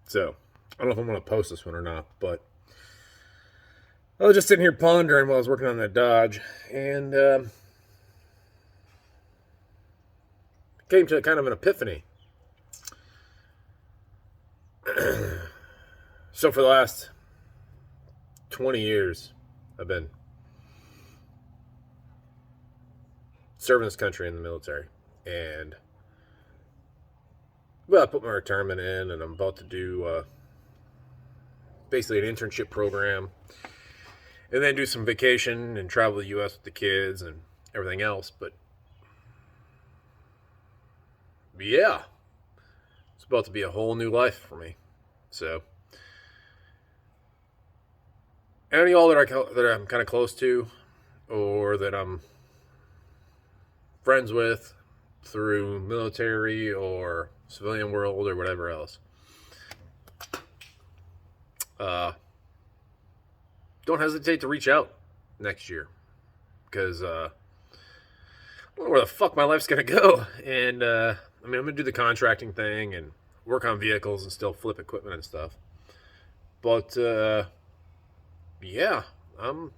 So I don't know if I'm going to post this one or not, but I was just sitting here pondering while I was working on that Dodge, and came to kind of an epiphany. So for the last 20 years, I've been serving this country in the military, and I put my retirement in, and I'm about to do basically an internship program, and then do some vacation and travel the U.S. with the kids and everything else. But yeah, it's about to be a whole new life for me. So any of y'all that I'm kind of close to, or that I'm friends with through military or civilian world or whatever else, don't hesitate to reach out next year, because I don't know where the fuck my life's gonna go. And I'm gonna do the contracting thing and work on vehicles and still flip equipment and stuff. But yeah, I'm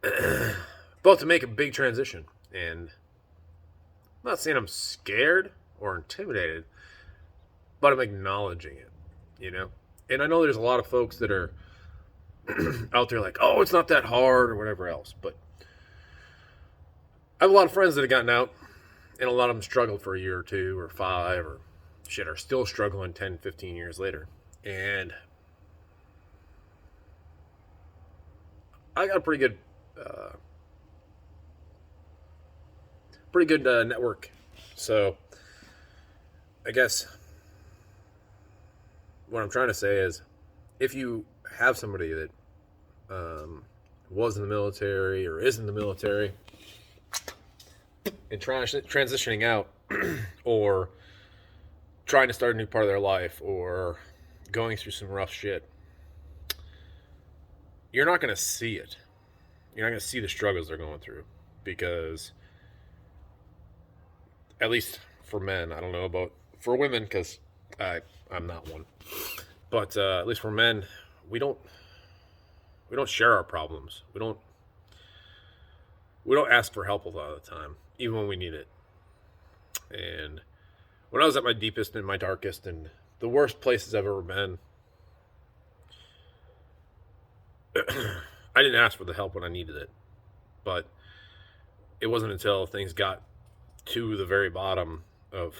about to make a big transition, and I'm not saying I'm scared or intimidated, but I'm acknowledging it, you know? And I know there's a lot of folks that are out there like, oh, it's not that hard or whatever else, but I have a lot of friends that have gotten out, and a lot of them struggled for a year or two or five, or shit, are still struggling 10, 15 years later. And I got a pretty good network. So I guess what I'm trying to say is, if you have somebody that was in the military or is in the military and transitioning out, or trying to start a new part of their life, or going through some rough shit, you're not going to see it. You're not going to see the struggles they're going through, because, at least for men, I don't know about for women, because I'm not one, but at least for men, we don't share our problems. We don't ask for help a lot of the time, even when we need it. And when I was at my deepest and my darkest and the worst places I've ever been, I didn't ask for the help when I needed it. But it wasn't until things got to the very bottom of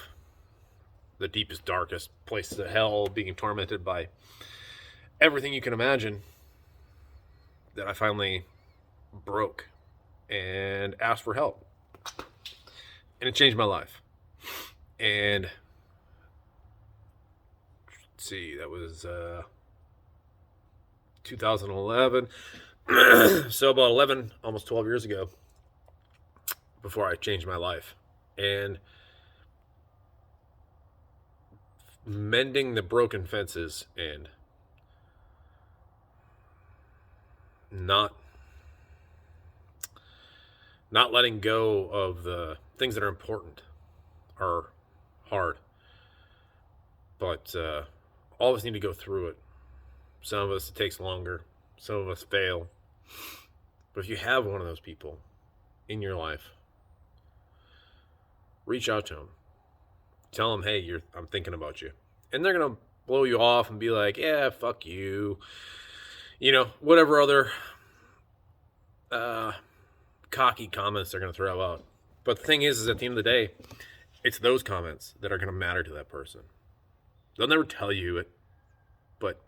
the deepest, darkest places of hell, being tormented by everything you can imagine, that I finally broke and asked for help. And it changed my life. And let's see, that was 2011. So about 11, almost 12 years ago, before I changed my life. And mending the broken fences and not letting go of the things that are important are hard. But all of us need to go through it. Some of us, it takes longer. Some of us fail. But if you have one of those people in your life, reach out to them. Tell them, hey, I'm thinking about you. And they're going to blow you off and be like, yeah, fuck you. You know, whatever other cocky comments they're going to throw out. But the thing is at the end of the day, it's those comments that are going to matter to that person. They'll never tell you it, but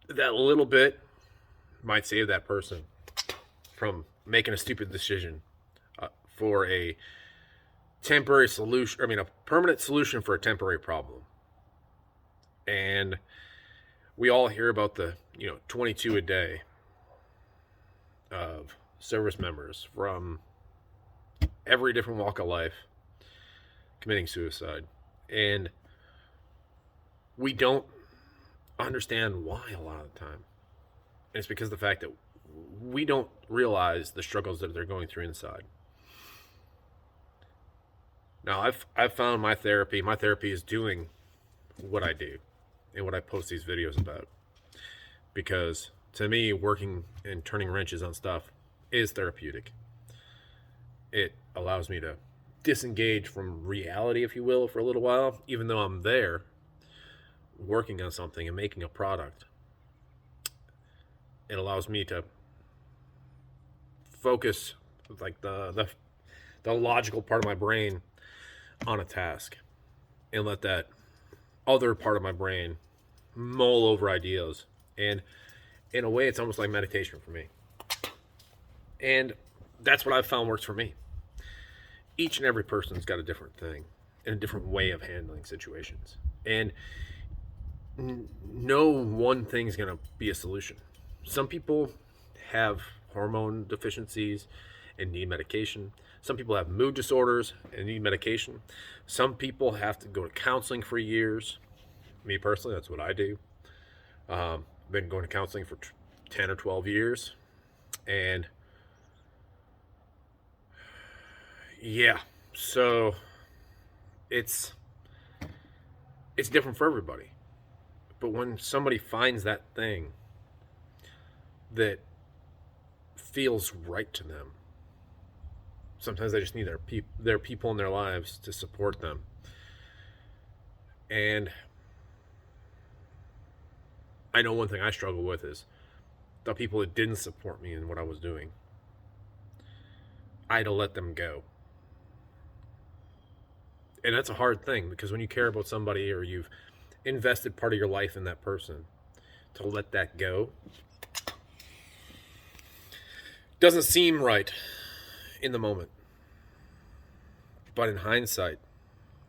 that little bit might save that person from making a stupid decision for a temporary solution. I mean, a permanent solution for a temporary problem. And we all hear about the 22 a day of service members from every different walk of life committing suicide. And we don't understand why a lot of the time. And it's because of the fact that we don't realize the struggles that they're going through inside. Now, I've found my therapy. My therapy is doing what I do and what I post these videos about. Because to me, working and turning wrenches on stuff is therapeutic. It allows me to disengage from reality, if you will, for a little while, even though I'm there working on something and making a product. It allows me to focus like the logical part of my brain on a task and let that other part of my brain mull over ideas. And in a way, it's almost like meditation for me. And that's what I've found works for me. Each and every person's got a different thing and a different way of handling situations. And no one thing's going to be a solution. Some people have hormone deficiencies and need medication. Some people have mood disorders and need medication. Some people have to go to counseling for years. Me personally, that's what I do. I've been going to counseling for 10 or 12 years. And yeah, so it's different for everybody. But when somebody finds that thing that feels right to them, sometimes they just need their people in their lives to support them. And I know one thing I struggle with is the people that didn't support me in what I was doing. I had to let them go. And that's a hard thing, because when you care about somebody or you've invested part of your life in that person, to let that go doesn't seem right in the moment. But in hindsight,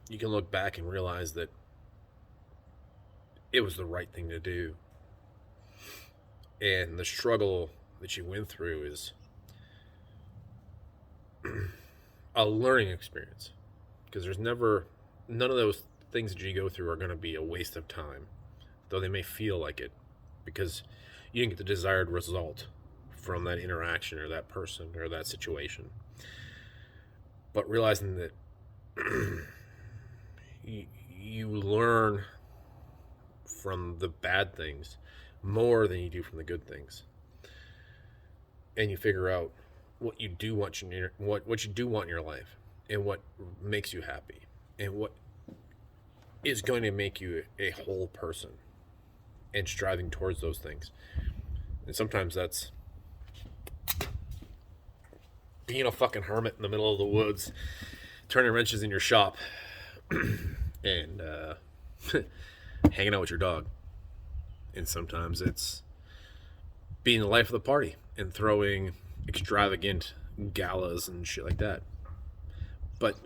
you can look back and realize that it was the right thing to do. And the struggle that you went through is a learning experience. Because there's never, none of those things that you go through are going to be a waste of time, though they may feel like it, because you didn't get the desired result from that interaction or that person or that situation. But realizing that you learn from the bad things more than you do from the good things, and you figure out what you do want in your life, and what makes you happy, and what is going to make you a whole person, and striving towards those things. And sometimes that's being a fucking hermit in the middle of the woods, turning wrenches in your shop, and hanging out with your dog. And sometimes it's being the life of the party and throwing extravagant galas and shit like that. But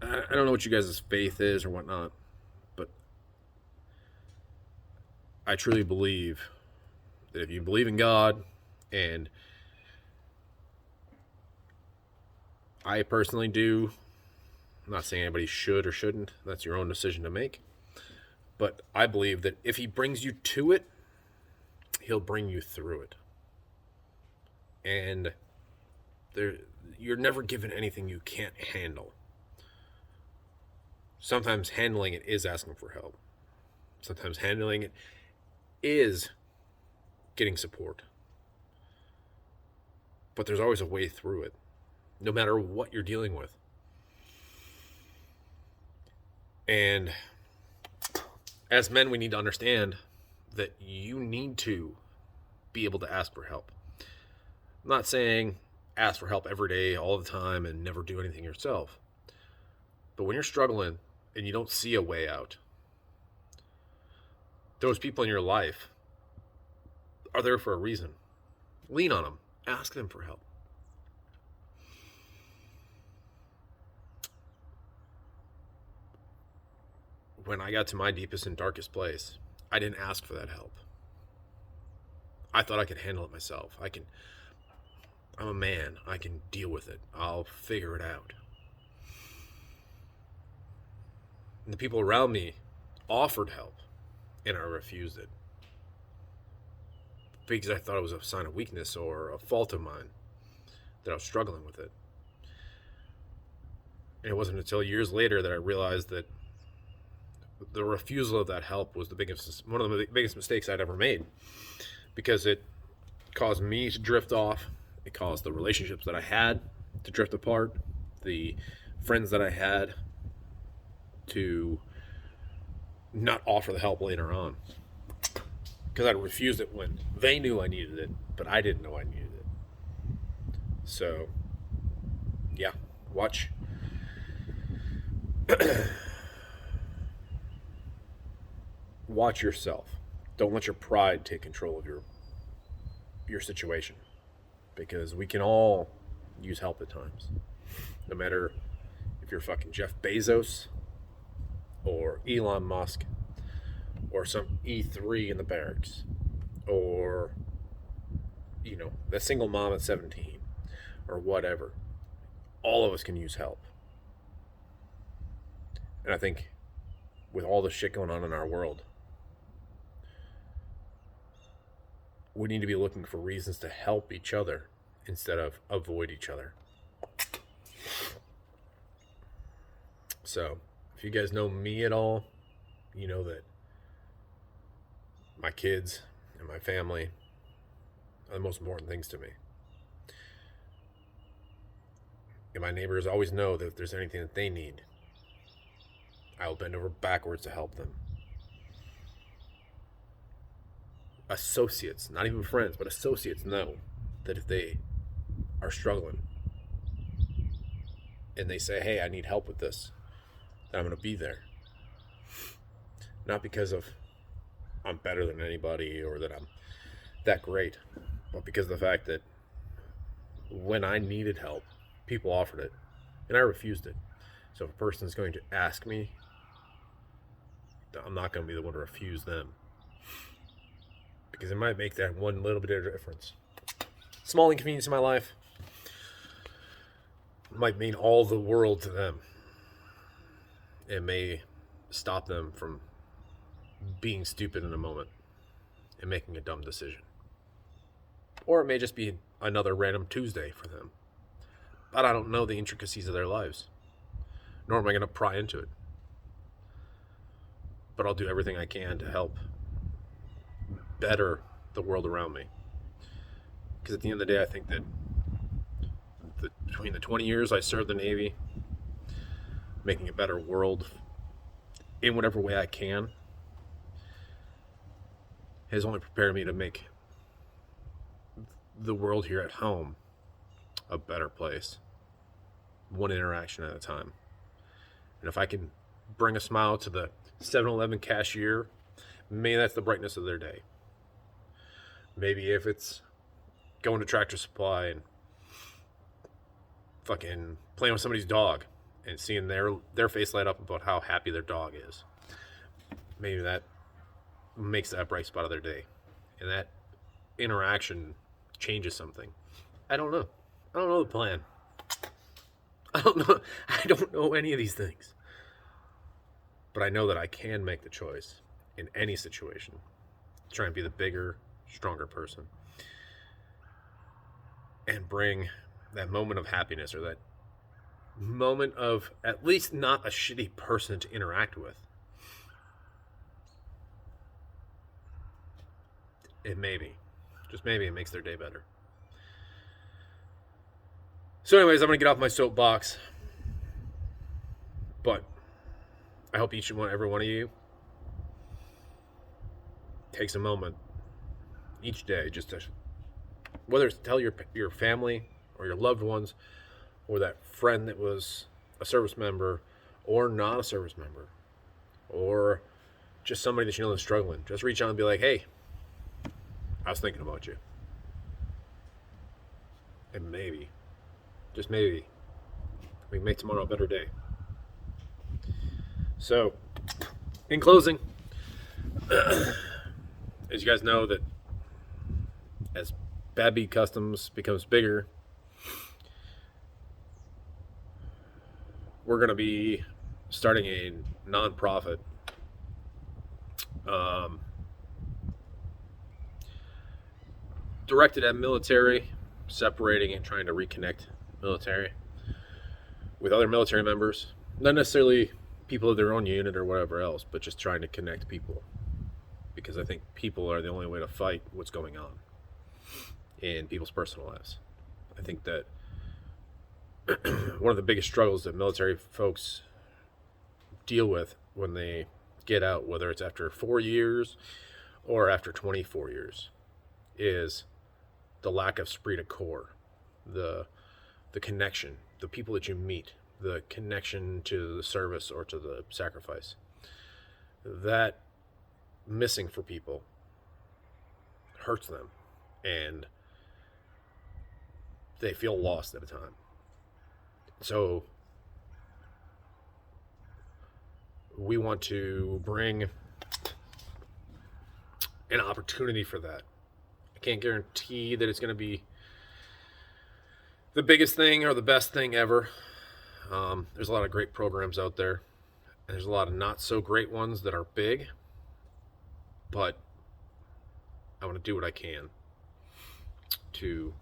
I don't know what you guys' faith is or whatnot, but I truly believe that if you believe in God, and I personally do, I'm not saying anybody should or shouldn't, that's your own decision to make, but I believe that if he brings you to it, he'll bring you through it. And you're never given anything you can't handle. Sometimes handling it is asking for help. Sometimes handling it is getting support. But there's always a way through it, no matter what you're dealing with. And as men, we need to understand that you need to be able to ask for help. I'm not saying ask for help every day, all the time, and never do anything yourself. But when you're struggling and you don't see a way out, those people in your life are there for a reason. Lean on them. Ask them for help. When I got to my deepest and darkest place, I didn't ask for that help. I thought I could handle it myself. I'm a man. I can deal with it. I'll figure it out. And the people around me offered help, and I refused it. Because I thought it was a sign of weakness or a fault of mine, that I was struggling with it. And it wasn't until years later that I realized that the refusal of that help was one of the biggest mistakes I'd ever made, because it caused me to drift off. It caused the relationships that I had to drift apart, the friends that I had to not offer the help later on, because I refused it when they knew I needed it, but I didn't know I needed it. So, yeah, watch. Watch yourself. Don't let your pride take control of your situation, because we can all use help at times. No matter if you're fucking Jeff Bezos or Elon Musk or some E3 in the barracks, or that single mom at 17 or whatever. All of us can use help. And I think with all the shit going on in our world, we need to be looking for reasons to help each other instead of avoid each other. So, if you guys know me at all, you know that my kids and my family are the most important things to me. And my neighbors always know that if there's anything that they need, I will bend over backwards to help them. Associates, not even friends, but associates know that if they are struggling and they say, hey, I need help with this, then I'm going to be there. Not because of I'm better than anybody or that I'm that great, but because of the fact that when I needed help, people offered it and I refused it. So if a person is going to ask me, I'm not going to be the one to refuse them, because it might make that one little bit of difference. Small inconvenience in my life might mean all the world to them. It may stop them from being stupid in a moment and making a dumb decision. Or it may just be another random Tuesday for them. But I don't know the intricacies of their lives, nor am I going to pry into it. But I'll do everything I can to help better the world around me. Because at the end of the day, I think that between the 20 years I served the Navy, making a better world in whatever way I can has only prepared me to make the world here at home a better place, one interaction at a time. And if I can bring a smile to the 7-Eleven cashier, maybe that's the brightness of their day. Maybe if it's going to Tractor Supply and fucking playing with somebody's dog and seeing their face light up about how happy their dog is, maybe that makes that bright spot of their day. And that interaction changes something. I don't know. I don't know the plan. I don't know any of these things. But I know that I can make the choice in any situation to try and be the bigger, stronger person and bring that moment of happiness, or that moment of at least not a shitty person to interact with. And maybe, just maybe, it makes their day better. So anyways, I'm going to get off my soapbox. But I hope every one of you takes a moment each day just to, whether it's to tell your family or your loved ones, or that friend that was a service member or not a service member, or just somebody that you know that's struggling, just reach out and be like, hey, I was thinking about you. And maybe, just maybe, we can make tomorrow a better day. So, in closing, as you guys know, that as Bad Beat Customs becomes bigger, we're going to be starting a nonprofit directed at military, separating and trying to reconnect military with other military members, not necessarily people of their own unit or whatever else, but just trying to connect people, because I think people are the only way to fight what's going on in people's personal lives. I think that one of the biggest struggles that military folks deal with when they get out, whether it's after 4 years or after 24 years, is the lack of esprit de corps, the connection, the people that you meet, the connection to the service or to the sacrifice. That missing for people hurts them, and they feel lost at a time. So we want to bring an opportunity for that. I can't guarantee that it's going to be the biggest thing or the best thing ever. There's a lot of great programs out there, and there's a lot of not so great ones that are big, but I want to do what I can to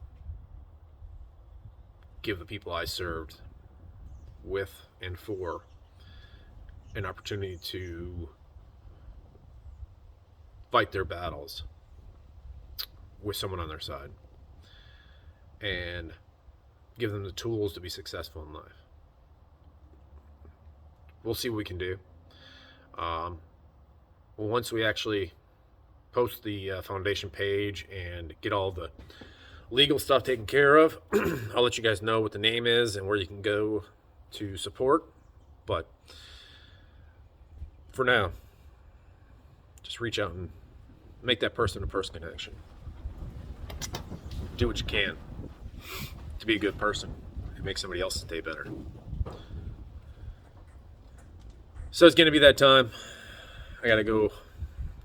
give the people I served with and for an opportunity to fight their battles with someone on their side and give them the tools to be successful in life. We'll see what we can do. Once we actually post the foundation page and get all the legal stuff taken care of, I'll let you guys know what the name is and where you can go to support. But for now, just reach out and make that person-to-person connection. Do what you can to be a good person and make somebody else's day better. So it's going to be that time. I got to go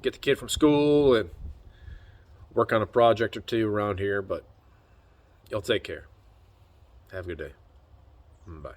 get the kid from school and work on a project or two around here, but y'all take care. Have a good day. Bye.